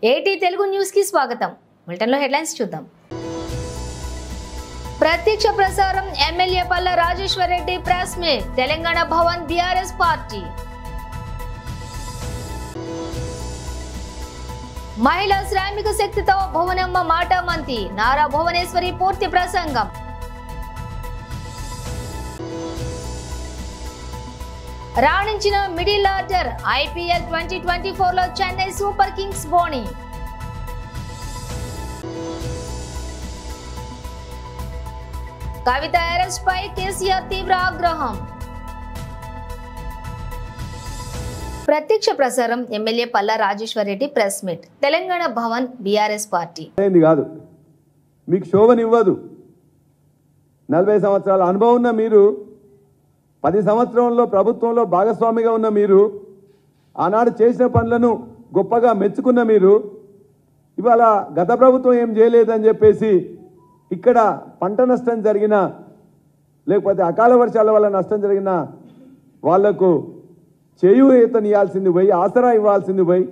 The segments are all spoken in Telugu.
ఏటీ తెలుగు న్యూస్ కి స్వాగతం. బులెటిన్ లో హెడ్లైన్స్ చూద్దాం. ప్రత్యక్ష ప్రసారం MLA Palla Rajeshwar Reddy press meet Telangana Bhavan BRS party. మహిళా శ్రామిక శక్తితో భువనమ్మ మాట మంతి నారా భువనేశ్వరి పూర్తి ప్రసంగం. రాణించిన మిడిల్ ఆర్డర్ ఐపీఎల్ 2024 లో చెన్నై సూపర్ కింగ్స్ బోణి. కవిత అరెస్ట్ పై కేసీఆర్ తీవ్ర ఆగ్రహం. ప్రత్యక్ష ప్రసారం MLA Palla Rajeshwar Reddy press meet Telangana Bhavan BRS party. కాదు మీకు శోభనివ్వదు. 40 సంవత్సరాల అనుభవం ఉన్న మీరు, 10 సంవత్సరంలో ప్రభుత్వంలో భాగస్వామిగా ఉన్న మీరు, ఆనాడు చేసిన పనులను గొప్పగా మెచ్చుకున్న మీరు ఇవాళ గత ప్రభుత్వం ఏం చేయలేదని చెప్పేసి ఇక్కడ పంట నష్టం జరిగిన లేకపోతే అకాల వర్షాల వల్ల నష్టం జరిగిన వాళ్లకు చేయూతనియాల్సింది పోయి, ఆసరా ఇవ్వాల్సింది పోయి,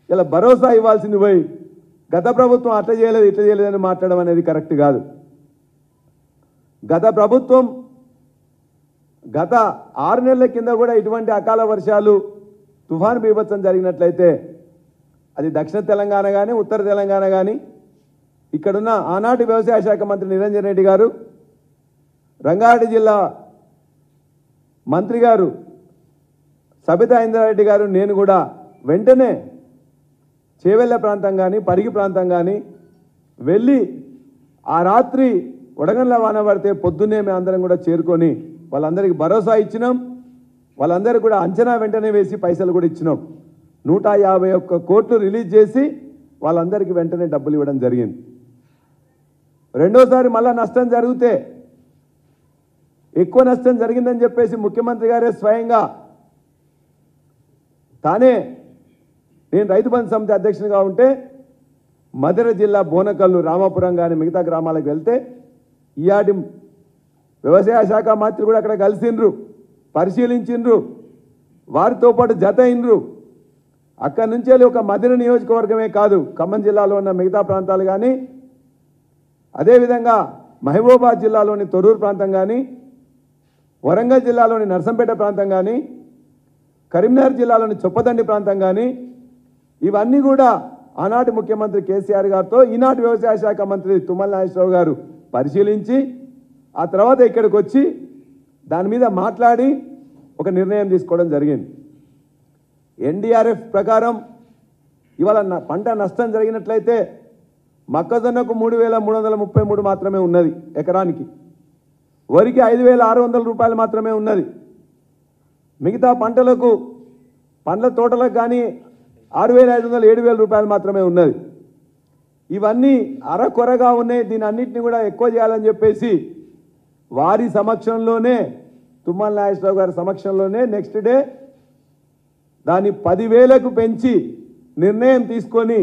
ఇలా భరోసా ఇవ్వాల్సింది పోయి గత ప్రభుత్వం అట్లా చేయలేదు ఇట్లా చేయలేదని మాట్లాడడం అనేది కరెక్ట్ కాదు. గత ప్రభుత్వం గత 6 నెలల కింద కూడా ఇటువంటి అకాల వర్షాలు తుఫాను బీభత్సం జరిగినట్లయితే అది దక్షిణ తెలంగాణ కానీ ఉత్తర తెలంగాణ కానీ ఇక్కడున్న ఆనాటి వ్యవసాయ శాఖ మంత్రి నిరంజన్ రెడ్డి గారు, రంగారెడ్డి జిల్లా మంత్రి గారు సబితా ఇంద్రారెడ్డి గారు, నేను కూడా వెంటనే చేవెళ్ళ ప్రాంతం కానీ పరిగి ప్రాంతం కానీ వెళ్ళి ఆ రాత్రి వడగండ్ల వాన పడితే పొద్దున్నే మేము అందరం కూడా చేరుకొని వాళ్ళందరికీ భరోసా ఇచ్చినాం. వాళ్ళందరికీ కూడా అంచనా వెంటనే వేసి పైసలు కూడా ఇచ్చినాం. 151 కోట్లు రిలీజ్ చేసి వాళ్ళందరికీ వెంటనే డబ్బులు ఇవ్వడం జరిగింది. రెండోసారి మళ్ళా నష్టం జరిగితే, ఎక్కువ నష్టం జరిగిందని చెప్పేసి ముఖ్యమంత్రి గారే స్వయంగా తానే, నేను రైతు బంధు సమితి అధ్యక్షునిగా ఉంటే మధుర జిల్లా బోనకల్లు, రామాపురం కానీ మిగతా గ్రామాలకు వెళ్తే ఈయాటి వ్యవసాయ శాఖ మంత్రి కూడా అక్కడ కలిసిండ్రు, పరిశీలించిండ్రు, వారితో పాటు జత అయినరు. అక్కడి నుంచి వెళ్ళి ఒక మధుర నియోజకవర్గమే కాదు, ఖమ్మం జిల్లాలో ఉన్న మిగతా ప్రాంతాలు కానీ, అదేవిధంగా మహబూబాబాద్ జిల్లాలోని తొర్రూరు ప్రాంతం కానీ, వరంగల్ జిల్లాలోని నర్సంపేట ప్రాంతం కానీ, కరీంనగర్ జిల్లాలోని చొప్పదండి ప్రాంతం కానీ, ఇవన్నీ కూడా ఆనాటి ముఖ్యమంత్రి కేసీఆర్ గారితో ఈనాటి వ్యవసాయ శాఖ మంత్రి తుమ్మల నాగేశ్వరరావు గారు పరిశీలించి ఆ తర్వాత ఇక్కడికి వచ్చి దాని మీద మాట్లాడి ఒక నిర్ణయం తీసుకోవడం జరిగింది. ఎన్డీఆర్ఎఫ్ ప్రకారం ఇవాళ పంట నష్టం జరిగినట్లయితే మొక్కజొన్నకు 3,333 మాత్రమే ఉన్నది ఎకరానికి, వరికి 5,600 రూపాయలు మాత్రమే ఉన్నది. మిగతా పంటలకు, పండ్ల తోటలకు కానీ 6,500 7,000 రూపాయలు మాత్రమే ఉన్నది. ఇవన్నీ అరకొరగా ఉన్నాయి. దీని అన్నింటినీ కూడా ఎక్కువ చేయాలని చెప్పేసి వారి సమక్షంలోనే, తుమ్మల నాగేశ్వరరావు గారి సమక్షంలోనే నెక్స్ట్ డే దాన్ని 10,000కు పెంచి నిర్ణయం తీసుకొని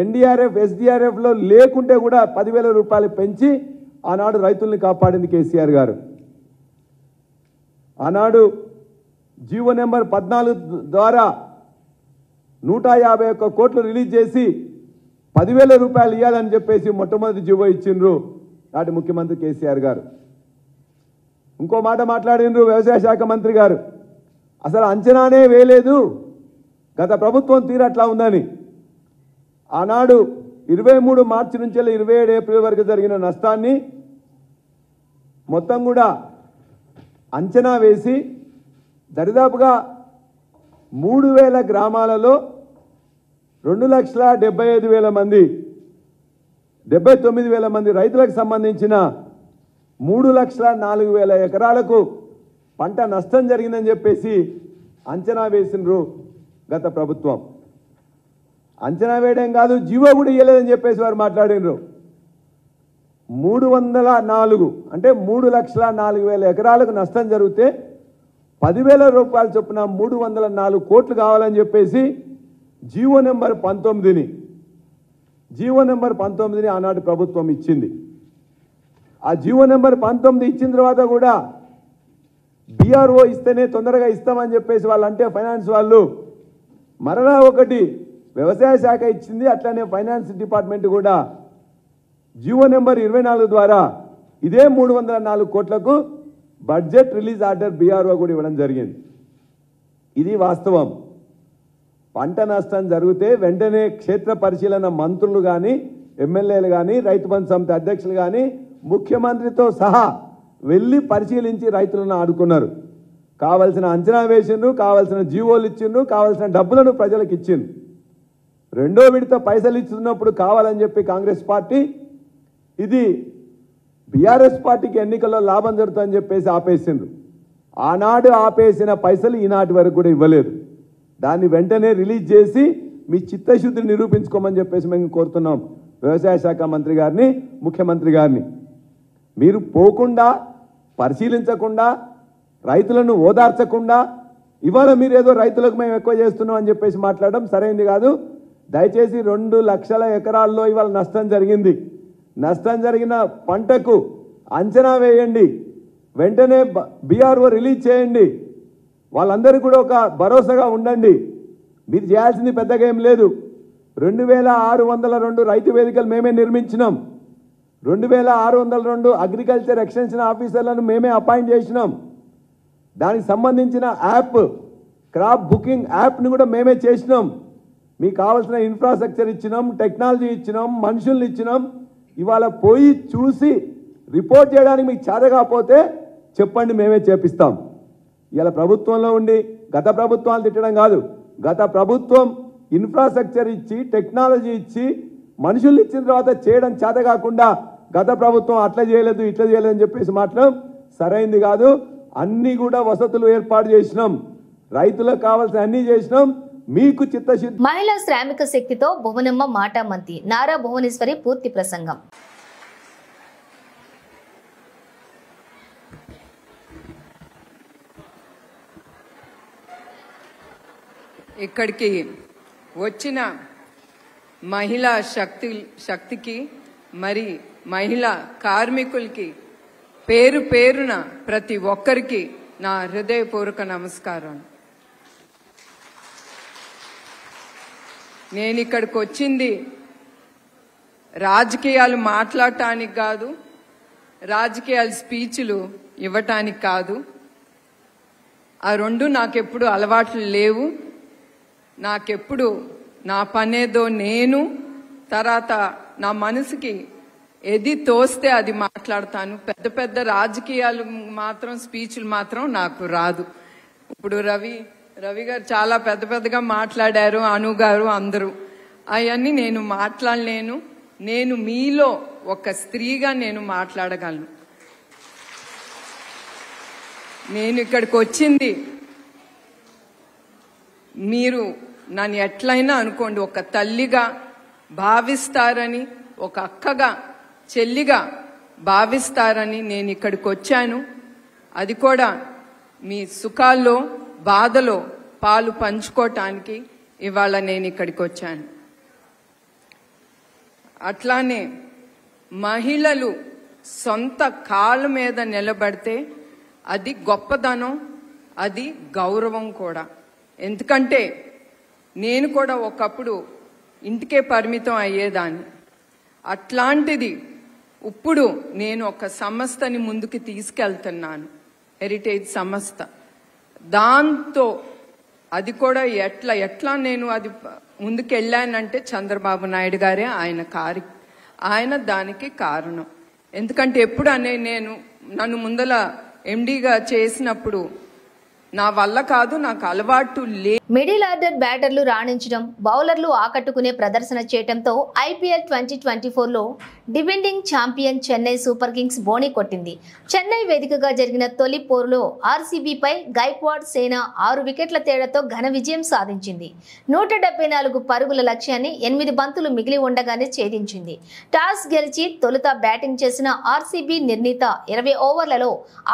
ఎన్డీఆర్ఎఫ్ ఎస్డీఆర్ఎఫ్లో లేకుంటే కూడా 10,000 రూపాయలు పెంచి ఆనాడు రైతుల్ని కాపాడింది కేసీఆర్ గారు. ఆనాడు జీవో నెంబర్ 14 ద్వారా 151 కోట్లు రిలీజ్ చేసి 10,000 రూపాయలు ఇవ్వాలని చెప్పేసి మొట్టమొదటి జీవో ఇచ్చిండ్రు నాటి ముఖ్యమంత్రి కేసీఆర్ గారు. ఇంకో మాట మాట్లాడిండ్రు వ్యవసాయ శాఖ మంత్రి గారు, అసలు అంచనానే వేయలేదు గత ప్రభుత్వం తీరు అట్లా ఉందని. ఆనాడు 23 మార్చి నుంచి 27 ఏప్రిల్ వరకు జరిగిన నష్టాన్ని మొత్తం కూడా అంచనా వేసి దరిదాపుగా 3,000 గ్రామాలలో 2,75,000 మంది, 79,000 మంది రైతులకు సంబంధించిన 3,04,000 ఎకరాలకు పంట నష్టం జరిగిందని చెప్పేసి అంచనా వేసిండ్రు గత ప్రభుత్వం. అంచనా వేయడం కాదు, జీవో కూడా ఇవ్వలేదని చెప్పేసి వారు మాట్లాడినరు. 304 అంటే 3,04,000 ఎకరాలకు నష్టం జరిగితే 10,000 రూపాయలు చొప్పున 304 కోట్లు కావాలని చెప్పేసి జీవో నెంబర్ 19ని ఆనాటి ప్రభుత్వం ఇచ్చింది. ఆ జీవో నెంబర్ 19 ఇచ్చిన తర్వాత కూడా బీఆర్ఓ ఇస్తేనే తొందరగా ఇస్తామని చెప్పేసి వాళ్ళంటే ఫైనాన్స్ వాళ్ళు మరలా ఒకటి వ్యవసాయ శాఖ ఇచ్చింది, అట్లనే ఫైనాన్స్ డిపార్ట్మెంట్ కూడా జీవో నెంబర్ 24 ద్వారా ఇదే 304 కోట్లకు బడ్జెట్ రిలీజ్ ఆర్డర్ బీఆర్ఓ కూడా ఇవ్వడం జరిగింది. ఇది వాస్తవం. పంట నష్టం జరిగితే వెంటనే క్షేత్ర పరిశీలన మంత్రులు కానీ, ఎమ్మెల్యేలు కానీ, రైతు బంధు సమితి అధ్యక్షులు కానీ ముఖ్యమంత్రితో సహా వెళ్ళి పరిశీలించి రైతులను ఆడుకున్నారు. కావలసిన అంచనా వేసిండ్రు, కావలసిన జీవోలు ఇచ్చిండ్రు, కావలసిన డబ్బులను ప్రజలకు ఇచ్చిండ్రు. రెండో విడత పైసలు ఇస్తున్నప్పుడు కావాలని చెప్పి కాంగ్రెస్ పార్టీ ఇది బీఆర్ఎస్ పార్టీకి ఎన్నికల్లో లాభం జరుగుతుందని చెప్పేసి ఆపేసిండ్రు. ఆనాడు ఆపేసిన పైసలు ఈనాటి వరకు కూడా ఇవ్వలేదు. దాన్ని వెంటనే రిలీజ్ చేసి మీ చిత్తశుద్ధిని నిరూపించుకోమని చెప్పేసి మేము కోరుతున్నాం వ్యవసాయ శాఖ మంత్రి గారిని, ముఖ్యమంత్రి గారిని. మీరు పోకుండా, పరిశీలించకుండా, రైతులను ఓదార్చకుండా ఇవాళ మీరు ఏదో రైతులకు మేము ఎక్కువ చేస్తున్నాం అని చెప్పేసి మాట్లాడడం సరైనది కాదు. దయచేసి 2 లక్షల ఎకరాల్లో ఇవాళ నష్టం జరిగింది. నష్టం జరిగిన పంటకు అంచనా వేయండి, వెంటనే బీఆర్ఓ రిలీజ్ చేయండి. వాళ్ళందరికీ కూడా ఒక భరోసాగా ఉండండి. మీరు చేయాల్సింది పెద్దగా ఏం లేదు. 2602 రైతు వేదికలు మేమే నిర్మించినాం. 2602 అగ్రికల్చర్ ఎక్స్టెన్షన్ ఆఫీసర్లను మేమే అపాయింట్ చేసినాం. దానికి సంబంధించిన యాప్, క్రాప్ బుకింగ్ యాప్ని కూడా మేమే చేసినాం. మీకు కావాల్సిన ఇన్ఫ్రాస్ట్రక్చర్ ఇచ్చినాం, టెక్నాలజీ ఇచ్చినాం, మనుషుల్ని ఇచ్చినాం. ఇవాళ పోయి చూసి రిపోర్ట్ చేయడానికి మీకు చేత కాకపోతే చెప్పండి, మేమే చేపిస్తాం. ఇలా ప్రభుత్వంలో ఉండి గత ప్రభుత్వాలు తిట్టడం కాదు. గత ప్రభుత్వం ఇన్ఫ్రాస్ట్రక్చర్ ఇచ్చి, టెక్నాలజీ ఇచ్చి, మనుషులు ఇచ్చిన తర్వాత చేయడం చేత కాకుండా గత ప్రభుత్వం అట్లా చేయలేదు, ఇట్లా చేయలేదు అని చెప్పేసి మాట్లాడడం సరైంది కాదు. అన్నీ కూడా వసతులు ఏర్పాటు చేసినాం, రైతులకు కావాల్సిన అన్నీ చేసినాం. మీకు చిత్తశుద్ధి. మహిళా శ్రామిక శక్తితో భువనమ్మ మాటామంతి, నారా భువనేశ్వరి పూర్తి ప్రసంగం. ఇక్కడికి వచ్చిన మహిళా శక్తికి మరి మహిళా కార్మికులకి పేరు పేరున ప్రతి ఒక్కరికి నా హృదయపూర్వక నమస్కారం. నేను ఇక్కడికి వచ్చింది రాజకీయాలు మాట్లాడటానికి కాదు, రాజకీయాల స్పీచ్లు ఇవ్వటానికి కాదు. ఆ రెండు నాకెప్పుడు అలవాట్లు లేవు. నాకెప్పుడు నా పనేదో నేను, తర్వాత నా మనసుకి ఏది తోస్తే అది మాట్లాడతాను. పెద్ద పెద్ద రాజకీయాలు మాత్రం, స్పీచ్లు మాత్రం నాకు రాదు. ఇప్పుడు రవి గారు చాలా పెద్ద పెద్దగా మాట్లాడారు, అను గారు అందరూ. అవన్నీ నేను మాట్లాడలేను. నేను మీలో ఒక స్త్రీగా నేను మాట్లాడగలను. నేను ఇక్కడికి వచ్చింది, మీరు నన్ను ఎట్లయినా అనుకోండి, ఒక తల్లిగా భావిస్తారని, ఒక అక్కగా, చెల్లిగా భావిస్తారని నేను ఇక్కడికి వచ్చాను. అది కూడా మీ సుఖాల్లో, బాధలో పాలు పంచుకోవటానికి ఇవాళ నేను ఇక్కడికి వచ్చాను. అట్లానే మహిళలు సొంత కాళ్ళ మీద నిలబడితే అది గొప్పదనం, అది గౌరవం కూడా. ఎందుకంటే నేను కూడా ఒకప్పుడు ఇంటికే పరిమితం అయ్యేదాన్ని. అట్లాంటిది ఇప్పుడు నేను ఒక సంస్థని ముందుకు తీసుకెళ్తున్నాను, హెరిటేజ్ సంస్థ. దాంతో అది కూడా ఎట్లా నేను అది ముందుకు వెళ్ళానంటే చంద్రబాబు నాయుడు గారే ఆయన దానికి కారణం. ఎందుకంటే ఎప్పుడు నేను నన్ను ముందల ఎండీగా చేసినప్పుడు నా వల్ల కాదు, నాకు అలవాటు మిడిల్ ఆర్డర్ బ్యాటర్లు రాణించడం, బౌలర్లు ఆకట్టుకునే ప్రదర్శన చేయడంతో ఐపీఎల్ 2024లో defending champion Chennai Super Kings బోణి కొట్టింది. చెన్నై వేదికగా జరిగిన తొలి పోరులో ఆర్సీబీపై గైక్వాడ్ సేన 6 వికెట్ల తేడాతో ఘన విజయం సాధించింది. 174 పరుగుల లక్ష్యాన్ని 8 బంతులు మిగిలి ఉండగానే ఛేదించింది. టాస్ గెలిచి తొలుత బ్యాటింగ్ చేసిన ఆర్సీబీ నిర్ణీత 20 ఓవర్లలో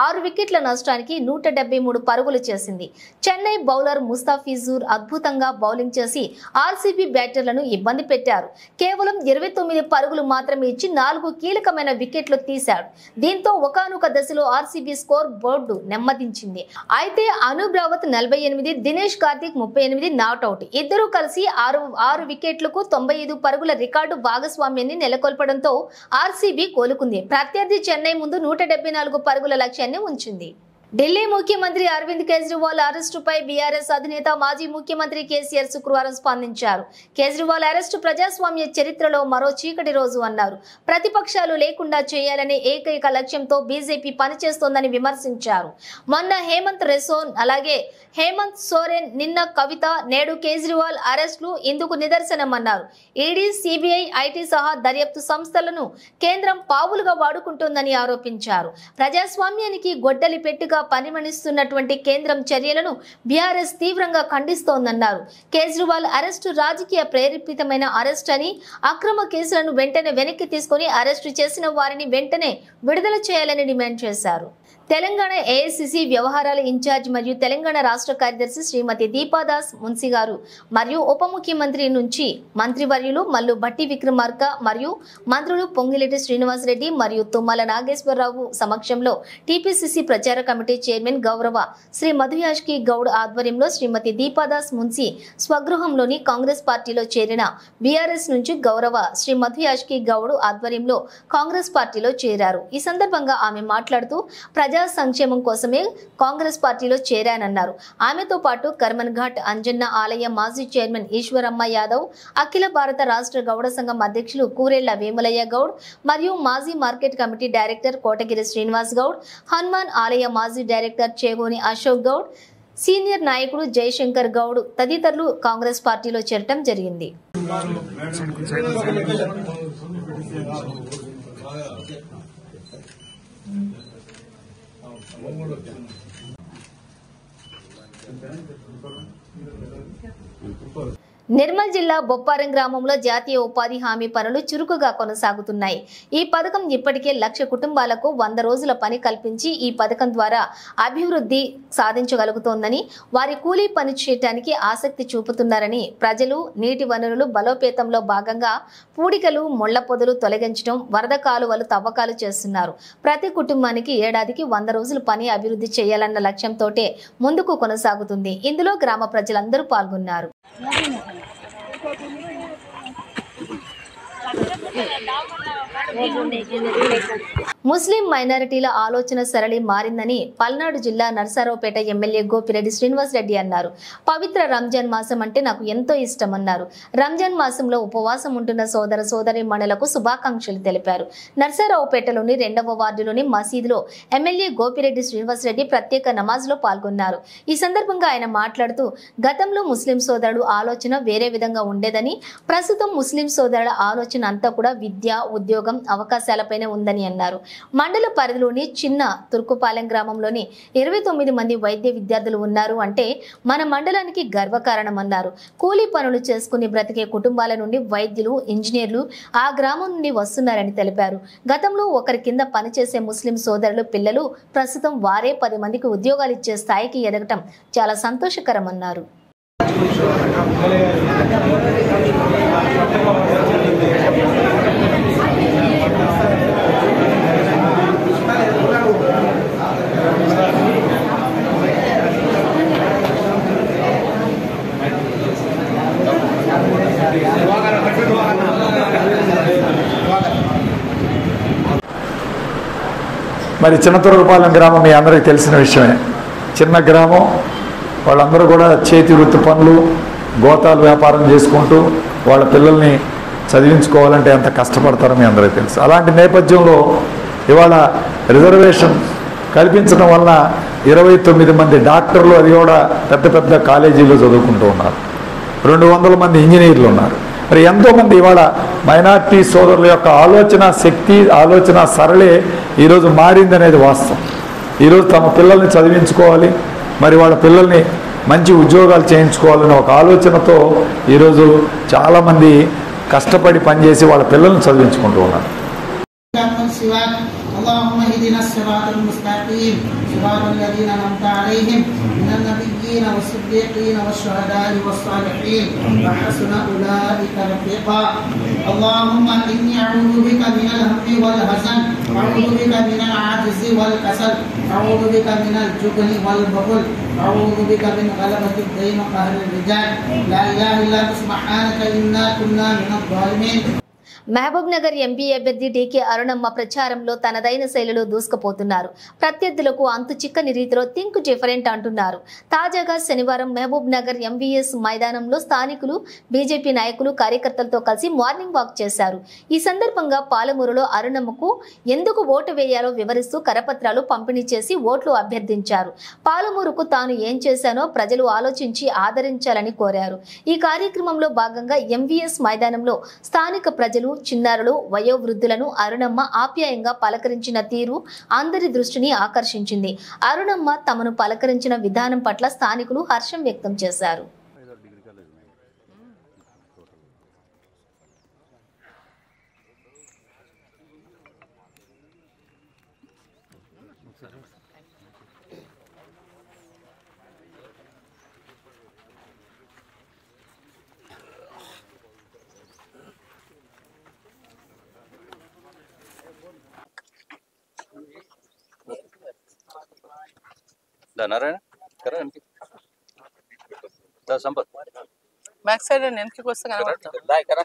6 వికెట్ల నష్టానికి 173 పరుగులు చేసింది. చెన్నై బౌలర్ ముస్తాఫిజుర్ అద్భుతంగా బౌలింగ్ చేసి ఆర్సీబీ బ్యాటర్లను ఇబ్బంది పెట్టారు. కేవలం 29 పరుగులు మాత్రమే ఇచ్చి 4 కీలకమైన వికెట్లు తీశాడు. దీంతో ఒకానొక దశలో ఆర్సీబీ స్కోర్ బోర్డు నెమ్మదించింది. అయితే అనూప్ రావత్ 48, దినేష్ కార్తిక్ 38 నాట్అవుట్. ఇద్దరూ కలిసి 6 వికెట్లకు 95 పరుగుల రికార్డు భాగస్వామ్యాన్ని నెలకొల్పడంతో ఆర్సీబీ కోలుకుంది. ప్రత్యర్థి చెన్నై ముందు 174 పరుగుల లక్ష్యాన్ని ఉంచింది. ఢిల్లీ ముఖ్యమంత్రి అరవింద్ కేజ్రీవాల్ అరెస్టుపై బీఆర్ఎస్ అధినేత మాజీ ముఖ్యమంత్రి కేసీఆర్ శుక్రవారం స్పందించారు. కేజ్రీవాల్ అరెస్టు ప్రజాస్వామ్య చరిత్రలో మరో చీకటి రోజు అన్నారు. ప్రతిపక్షాలు లేకుండా చేయాలనే ఏకైక లక్ష్యంతో బీజేపీ పనిచేస్తోందని విమర్శించారు. మొన్న హేమంత్ రెసోన్, అలాగే హేమంత్ సోరెన్, నిన్న కవిత, నేడు కేజ్రీవాల్ అరెస్టులు ఇందుకు నిదర్శనమన్నారు. ఈడీ, సిబిఐ, ఐటీ సహా దర్యాప్తు సంస్థలను కేంద్రం పావులుగా వాడుకుంటోందని ఆరోపించారు. ప్రజాస్వామ్యానికి గొడ్డలి పెట్టుగా పరిగణిస్తున్నటువంటి కేంద్రం చర్యలను బీఆర్ఎస్ తీవ్రంగా ఖండిస్తోందన్నారు. కేజ్రీవాల్ అరెస్టు రాజకీయ ప్రేరేపితమైన అరెస్ట్ అని, అక్రమ కేసులను వెంటనే వెనక్కి తీసుకుని అరెస్టు చేసిన వారిని వెంటనే విడుదల చేయాలని డిమాండ్ చేశారు. తెలంగాణ ఏఐసిసి వ్యవహారాల ఇన్ఛార్జ్ మరియు తెలంగాణ రాష్ట్ర కార్యదర్శి శ్రీమతి దీపాదాస్ మున్సి గారు మరియు ఉప ముఖ్యమంత్రి నుంచి మంత్రివర్యులు మల్లు భట్టి విక్రమార్క మరియు మంత్రులు పొంగిలేటి శ్రీనివాసరెడ్డి మరియు తుమ్మల నాగేశ్వరరావు సమక్షంలో టీపీసీసీ ప్రచార కమిటీ చైర్మన్ గౌరవ శ్రీ మధుయాష్కి గౌడ్ ఆధ్వర్యంలో శ్రీమతి దీపాదాస్ మున్సి స్వగృహంలోని కాంగ్రెస్ పార్టీలో చేరిన బీఆర్ఎస్ నుంచి గౌరవ శ్రీ మధుయాష్కి గౌడ్ ఆధ్వర్యంలో కాంగ్రెస్ పార్టీలో చేరారు. ఈ సందర్భంగా ఆమె మాట్లాడుతూ ప్రజా సంక్షేమం కోసమే కాంగ్రెస్ పార్టీలో చేరానన్నారు. ఆమెతో పాటు కర్మన్ ఘాట్ అంజన్న ఆలయ మాజీ చైర్మన్ ఈశ్వరమ్మ యాదవ్, అఖిల భారత రాష్ట్ర గౌడ సంఘం అధ్యక్షులు కూరెళ్ల వేములయ్య గౌడ్ మరియు మాజీ market committee director Kotagiri Srinivas Goud, Hanuman ఆలయ మాజీ డైరెక్టర్ చేగోని అశోక్ గౌడ్, సీనియర్ నాయకుడు జయశంకర్ గౌడ్ తదితరులు కాంగ్రెస్ పార్టీలో చేరటం జరిగింది. నిర్మల్ జిల్లా బొప్పారం గ్రామంలో జాతీయ ఉపాధి హామీ పనులు చురుకుగా కొనసాగుతున్నాయి. ఈ పథకం ఇప్పటికే 1,00,000 కుటుంబాలకు 100 రోజుల పని కల్పించి ఈ పథకం ద్వారా అభివృద్ధి సాధించగలుగుతోందని, వారి కూలీ పని చేయడానికి ఆసక్తి చూపుతున్నారని, ప్రజలు నీటి వనరులు బలోపేతంలో భాగంగా పూడికలు, ముళ్ల పొదలు తొలగించడం, వరద కాలువలు తవ్వకాలు చేస్తున్నారు. ప్రతి కుటుంబానికి ఏడాదికి 100 రోజుల పని అభివృద్ధి చేయాలన్న లక్ష్యంతోటే ముందుకు కొనసాగుతుంది. ఇందులో గ్రామ ప్రజలందరూ పాల్గొన్నారు. ముస్లిం మైనారిటీల ఆలోచన సరళి మారిందని పల్నాడు జిల్లా నర్సారావుపేట ఎమ్మెల్యే గోపిరెడ్డి శ్రీనివాసరెడ్డి అన్నారు. పవిత్ర రంజాన్ మాసం అంటే నాకు ఎంతో ఇష్టమన్నారు. రంజాన్ మాసంలో ఉపవాసం ఉంటున్న సోదర సోదరీమణులకు శుభాకాంక్షలు తెలిపారు. నర్సారావుపేటలోని 2వ వార్డులోని మసీదులో ఎమ్మెల్యే గోపిరెడ్డి శ్రీనివాసరెడ్డి ప్రత్యేక నమాజ్లో పాల్గొన్నారు. ఈ సందర్భంగా ఆయన మాట్లాడుతూ, గతంలో ముస్లిం సోదరుడు ఆలోచన వేరే విధంగా ఉండేదని, ప్రస్తుతం ముస్లిం సోదరుల ఆలోచన అంతా కూడా విద్య, ఉద్యోగం, అవకాశాలపైనే ఉందని అన్నారు. మండల పరిధిలోని చిన్న తుర్కుపాలెం గ్రామంలోని 29 మంది వైద్య విద్యార్థులు ఉన్నారు అంటే మన మండలానికి గర్వకారణమన్నారు. కూలీ పనులు చేసుకుని బ్రతికే కుటుంబాల నుండి వైద్యులు, ఇంజనీర్లు ఆ గ్రామం నుండి వస్తున్నారని తెలిపారు. గతంలో ఒకరి కింద పనిచేసే ముస్లిం సోదరులు పిల్లలు ప్రస్తుతం వారే 10 మందికి ఉద్యోగాలు ఇచ్చే స్థాయికి ఎదగటం చాలా సంతోషకరమన్నారు. మరి చిన్న తుర్కుపాలెం గ్రామం మీ అందరికీ తెలిసిన విషయమే. చిన్న గ్రామం, వాళ్ళందరూ కూడా చేతి వృత్తి పనులు, గోతాలు వ్యాపారం చేసుకుంటూ వాళ్ళ పిల్లల్ని చదివించుకోవాలంటే ఎంత కష్టపడతారో మీ అందరికీ తెలుసు. అలాంటి నేపథ్యంలో ఇవాళ రిజర్వేషన్ కల్పించడం వల్ల 29 మంది డాక్టర్లు, అది కూడా పెద్ద పెద్ద కాలేజీలో చదువుకుంటూ ఉన్నారు. 200 మంది ఇంజనీర్లు ఉన్నారు. మరి ఎంతోమంది ఇవాళ మైనార్టీ సోదరుల యొక్క ఆలోచన శక్తి, ఆలోచన సరళే ఈరోజు మారిందనేది వాస్తవం. ఈరోజు తమ పిల్లల్ని చదివించుకోవాలి, మరి వాళ్ళ పిల్లల్ని మంచి ఉద్యోగాలు చేయించుకోవాలనే ఒక ఆలోచనతో ఈరోజు చాలామంది కష్టపడి పనిచేసి వాళ్ళ పిల్లల్ని చదివించుకుంటూ ఉన్నారు. اهدنا الصراط المستقيم صراط الذين أنعمت عليهم من النبيين والصديقين والشهداء والصالحين وحسن أولئك رفيقا. اللهم إني أعوذ بك من الهم والحزن، أعوذ بك من العجز والكسل، أعوذ بك من الجبن والبخل، أعوذ بك من غلبة الدين وقهر الرجال. لا إله إلا أنت سبحانك إنا كنا من الظالمين. మహబూబ్ నగర్ ఎంపీ అభ్యర్థి డీకే అరుణమ్మ ప్రచారంలో తనదైన శైలిలో దూసుకుపోతున్నారు. ప్రత్యర్థులకు అంతు చిక్కని రీతిలో థింక్ డిఫరెంట్ అంటున్నారు. తాజాగా శనివారం మహబూబ్ నగర్ ఎంవీఎస్ మైదానంలో స్థానికులు, బీజేపీ నాయకులు, కార్యకర్తలతో కలిసి మార్నింగ్ వాక్ చేశారు. ఈ సందర్భంగా పాలమూరులో అరుణమ్మకు ఎందుకు ఓటు వేయాలో వివరిస్తూ కరపత్రాలు పంపిణీ చేసి ఓట్లు అభ్యర్థించారు. పాలమూరుకు తాను ఏం చేశానో ప్రజలు ఆలోచించి ఆదరించాలని కోరారు. ఈ కార్యక్రమంలో భాగంగా ఎంవీఎస్ మైదానంలో స్థానిక ప్రజలు, చిన్నారులు, వయోవృద్ధులను అరుణమ్మ ఆప్యాయంగా పలకరించిన తీరు అందరి దృష్టిని ఆకర్షించింది. అరుణమ్మ తమను పలకరించిన విధానం పట్ల స్థానికులు హర్షం వ్యక్తం చేశారు. नारायण करा संपत बैक साइड వెనక్కి వస్తే కనబడుతుంది. दाय करा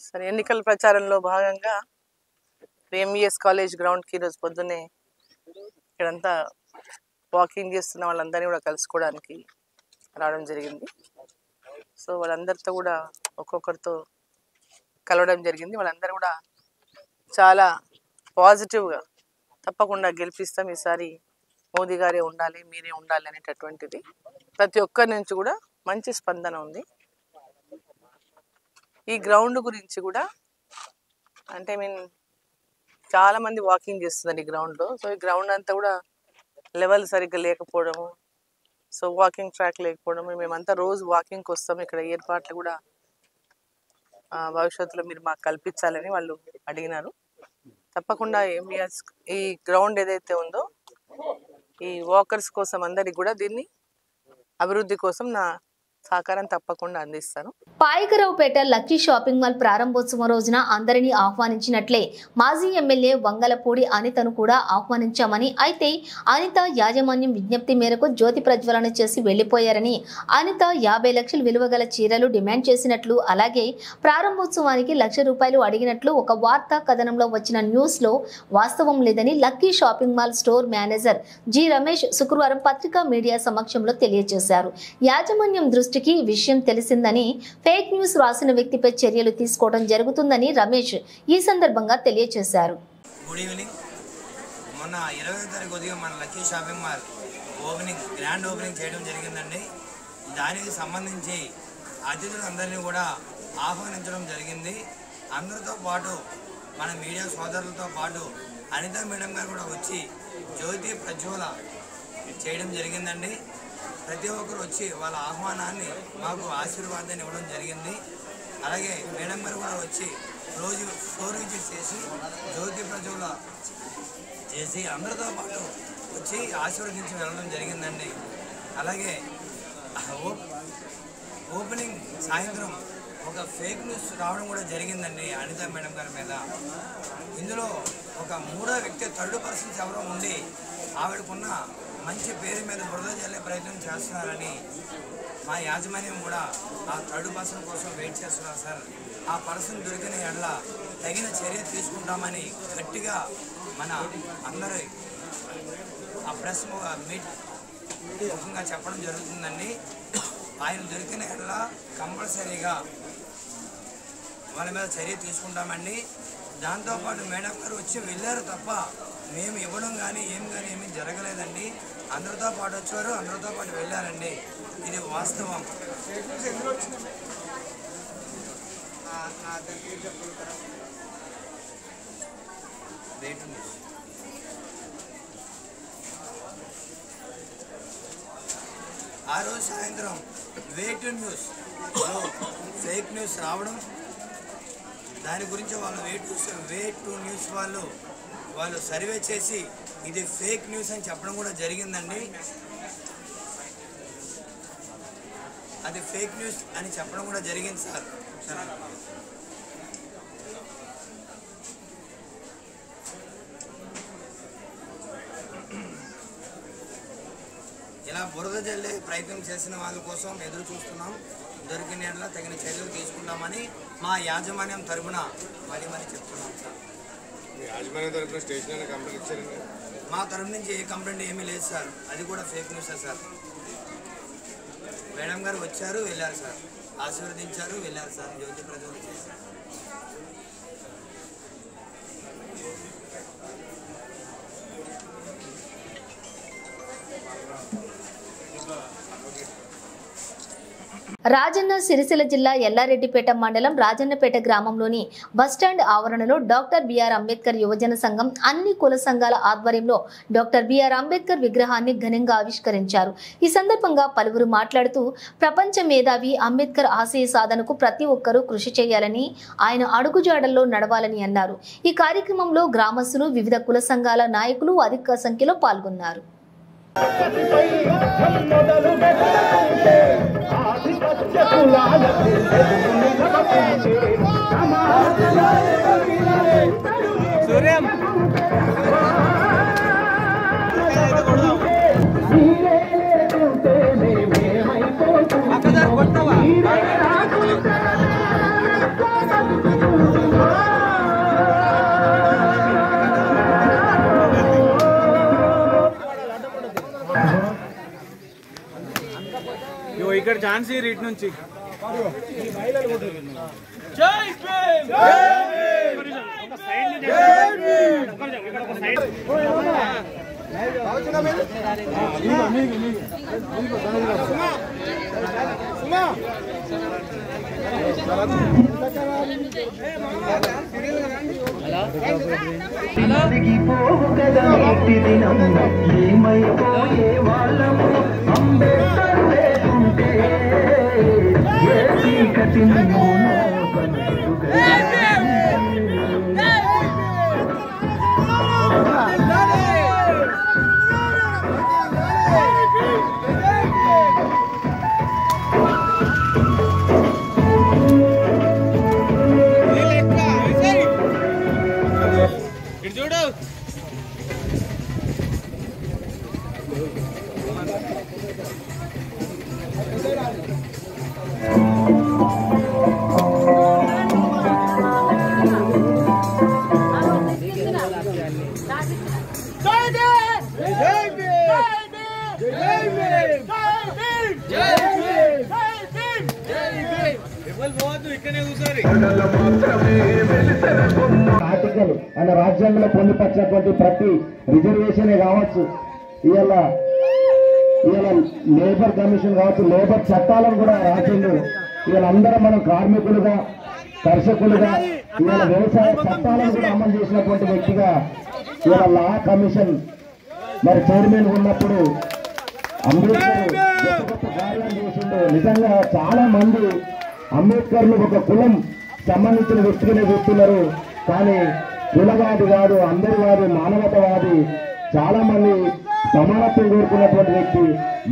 సరే, ఎన్నికల ప్రచారంలో భాగంగా ఎంఈఎస్ కాలేజ్ గ్రౌండ్కి ఈరోజు పొద్దున్నే ఇక్కడంతా వాకింగ్ చేస్తున్న వాళ్ళందరినీ కూడా కలుసుకోవడానికి రావడం జరిగింది. సో వాళ్ళందరితో కూడా ఒక్కొక్కరితో కలవడం జరిగింది. వాళ్ళందరూ కూడా చాలా పాజిటివ్గా తప్పకుండా గెలిపిస్తాం, ఈసారి మోదీ గారే ఉండాలి, మీరే ఉండాలి అనేటటువంటిది ప్రతి ఒక్కరి నుంచి కూడా మంచి స్పందన ఉంది. ఈ గ్రౌండ్ గురించి కూడా అంటే చాలా మంది వాకింగ్ చేస్తున్నారు ఈ గ్రౌండ్లో. సో ఈ గ్రౌండ్ అంతా కూడా లెవెల్ సరిగ్గా లేకపోవడము, సో వాకింగ్ ట్రాక్ లేకపోవడము, మేమంతా రోజు వాకింగ్కి వస్తాము. ఇక్కడ ఏర్పాట్లు కూడా భవిష్యత్తులో మీరు మాకు కల్పించాలని వాళ్ళు అడిగినారు. తప్పకుండా ఈ గ్రౌండ్ ఏదైతే ఉందో ఈ వాకర్స్ కోసం అందరికి కూడా దీన్ని అభివృద్ధి కోసం నా సహకారం తప్పకుండా అందిస్తాను. పాయకరావుపేట లక్కీ షాపింగ్ మాల్ ప్రారంభోత్సవం రోజున అందరినీ ఆహ్వానించినట్లే మాజీ ఎమ్మెల్యే వంగలపూడి అనితను కూడా ఆహ్వానించామని, అయితే అనిత యాజమాన్యం విజ్ఞప్తి మేరకు జ్యోతి ప్రజ్వలన చేసి వెళ్లిపోయారని, అనిత 50 లక్షల విలువ గల చీరలు డిమాండ్ చేసినట్లు, అలాగే ప్రారంభోత్సవానికి ₹1,00,000 అడిగినట్లు ఒక వార్తా కథనంలో వచ్చిన న్యూస్ లో వాస్తవం లేదని lucky shopping mall store manager G Ramesh శుక్రవారం పత్రికా మీడియా సమక్షంలో తెలియజేశారు. యాజమాన్యం దృష్టికి విషయం తెలిసిందని, ఫేక్ న్యూస్ రాసిన వ్యక్తిపై చర్యలు తీసుకోవడం జరుగుతుందని రమేష్ ఈ సందర్భంగా తెలియజేశారు. Good evening. మొన్న 20వ తారీఖు ఉదయం మన lucky shopping mall grand opening చేయడం జరిగిందండి. దానికి సంబంధించి అతిథులందరినీ కూడా ఆహ్వానించడం జరిగింది. అందరితో పాటు మన మీడియా సోదరులతో పాటు అనిత మేడం గారు కూడా వచ్చి జ్యోతి ప్రజ్వల చేయడం జరిగిందండి. ప్రతి ఒక్కరు వచ్చి వాళ్ళ ఆహ్వానాన్ని మాకు ఆశీర్వాదాన్ని ఇవ్వడం జరిగింది. అలాగే మేడం గారు కూడా వచ్చి రోజు ఫ్లోర్ విజిట్ చేసి జ్యోతి ప్రజ్వల చేసి అందరితో పాటు వచ్చి ఆశీర్వదించి వెళ్ళడం జరిగిందండి. అలాగే ఓపెనింగ్ సాయంత్రం ఒక ఫేక్ న్యూస్ రావడం కూడా జరిగిందండి అనిత మేడం గారి మీద. ఇందులో ఒక మూడో వ్యక్తి థర్డ్ పర్సన్స్ ఎవరో ఉండి ఆవిడకున్న మంచి పేరు మీద బురద చల్లే ప్రయత్నం చేస్తున్నారని మా యాజమాన్యం కూడా ఆ థర్డ్ పర్సన్ కోసం వెయిట్ చేస్తున్నారు సార్. ఆ పర్సన్ దొరికిన ఎడల తగిన చర్య తీసుకుంటామని గట్టిగా మన అందరూ ఆ ప్రెస్ మీట్ ముఖ్యంగా చెప్పడం జరుగుతుందండి. ఆయన దొరికిన ఎడల కంపల్సరీగా వాళ్ళ మీద చర్య తీసుకుంటామండి. దాంతోపాటు మేడం గారు వచ్చి వెళ్ళారు తప్ప మేము ఇవ్వడం కానీ ఏమీ జరగలేదండి. అందరితో పాటు వచ్చారు, అందరితో పాటు వెళ్ళారండి. ఇది వాస్తవం. ఆ రోజు సాయంత్రం వే2 న్యూస్ ఫేక్ న్యూస్ రావడం, దాని గురించి వాళ్ళు వే2 న్యూస్ వాళ్ళు సర్వే చేసి ఇది ఫేక్ న్యూస్ అని చెప్పడం కూడా జరిగిందండి. అది ఫేక్ న్యూస్ అని చెప్పడం కూడా జరిగింది సార్. ఇలా బురద జల్లే ప్రయత్నం చేసిన వాళ్ళ కోసం ఎదురు చూస్తున్నాం. దొరికిన ఎడల తగిన చర్యలు తీసుకుంటామని మా యాజమాన్యం తరఫున మరీ చెప్తున్నాం సార్. యాజమాన్యం తరఫున స్టేషన్ కంప్లైంట్ ఇచ్చారండి. మా తరఫు నుంచి ఏ కంప్లైంట్ ఏమీ లేదు సార్. అది కూడా ఫేక్ న్యూసే సార్. మేడం గారు వచ్చారు, వెళ్ళారు సార్, ఆశీర్వదించారు, వెళ్ళారు సార్, జ్యోతి ప్రజలు చేశారు. రాజన్న సిరిసిల్ల జిల్లా ఎల్లారెడ్డిపేట మండలం రాజన్నపేట గ్రామంలోని బస్టాండ్ ఆవరణలో డాక్టర్ బిఆర్ అంబేద్కర్ యువజన సంఘం అన్ని కుల సంఘాల ఆధ్వర్యంలో డాక్టర్ బిఆర్ అంబేద్కర్ విగ్రహాన్ని ఘనంగా ఆవిష్కరించారు. ఈ సందర్భంగా పలువురు మాట్లాడుతూ ప్రపంచ మేధావి అంబేద్కర్ ఆశయ సాధనకు ప్రతి ఒక్కరూ కృషి చేయాలని, ఆయన అడుగుజాడల్లో నడవాలని అన్నారు. ఈ కార్యక్రమంలో గ్రామస్తులు, వివిధ కుల సంఘాల నాయకులు అధిక సంఖ్యలో పాల్గొన్నారు. ఇక్కడ ఝాన్సీ రీట్ నుంచి ఆర్టికల్ ఆయన రాజ్యాంగంలో పొందుపరిచినటువంటి ప్రతి రిజర్వేషనే కావచ్చు, ఇవాళ లేబర్ కమిషన్ కావచ్చు, లేబర్ చట్టాలను కూడా రాసిండు. ఇవాళ అందరం మనం కార్మికులుగా, కర్షకులుగా, ఇవాళ వ్యవసాయ చట్టాలను కూడా అమలు చేసినటువంటి వ్యక్తిగా ఇవాళ లా కమిషన్ మరి చైర్మన్ ఉన్నప్పుడు అంబేద్కర్ గొప్ప గొప్ప కార్యాలు చేసిండు. నిజంగా చాలా మంది అంబేద్కర్లు ఒక కులం సంబంధించిన వ్యక్తిగానే చూస్తున్నారు, కానీ కులవాది కాదు, అందరి వాది, మానవతావాది. చాలా మంది సమానత్వం కోరుకున్నటువంటి వ్యక్తి.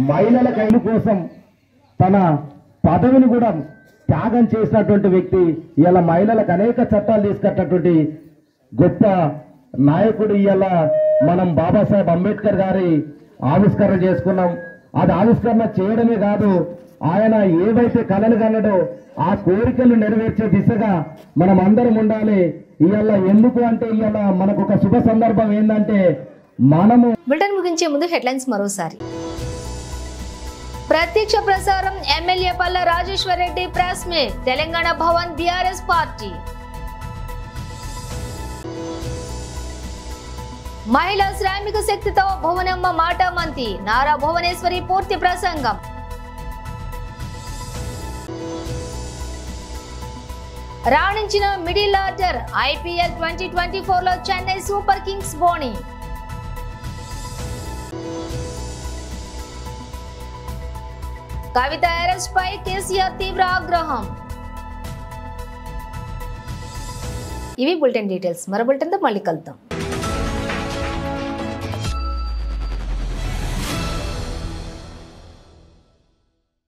మహిళల కైలు కోసం తన పదవిని కూడా త్యాగం చేసినటువంటి వ్యక్తి. ఇలా మహిళలకు అనేక చట్టాలు తీసుకొచ్చినటువంటి గొప్ప నాయకుడు. ఇలా మనం బాబాసాహెబ్ అంబేద్కర్ గారి ఆవిష్కరణ చేసుకున్నాం. అది ఆవిష్కరణ చేయడమే కాదు, ఆయన ఏవైతే కలలు కన్నాడో ఆ కోరికలు నెరవేర్చే దిశగా మనం అందరం ఉండాలి. ఇవాళ ఎందుకు అంటే ఇవాళ మనకు ఒక శుభ సందర్భం ఏంటంటే మనము. బులెటిన్ ముగించే ముందు హెడ్లైన్స్ మరోసారి. ప్రత్యక్ష ప్రసారం MLA Palla Rajeshwar Reddy press meet Telangana Bhavan BRS party. మహిళా శ్రామిక శక్తితో భువనమ్మ మాటామంతి నారా భువనేశ్వరి పూర్తి ప్రసంగం. రాణించిన మిడిల్ ఆర్డర్ IPL 2024లో చెన్నై సూపర్ కింగ్స్ బోణి. కవిత అరెస్ట్ పై కేసీఆర్ తీవ్ర ఆగ్రహం. ఇవి బులెటిన్ డీటెయిల్స్. మరో బులెటిన్తో మళ్ళీ కలుద్దాం.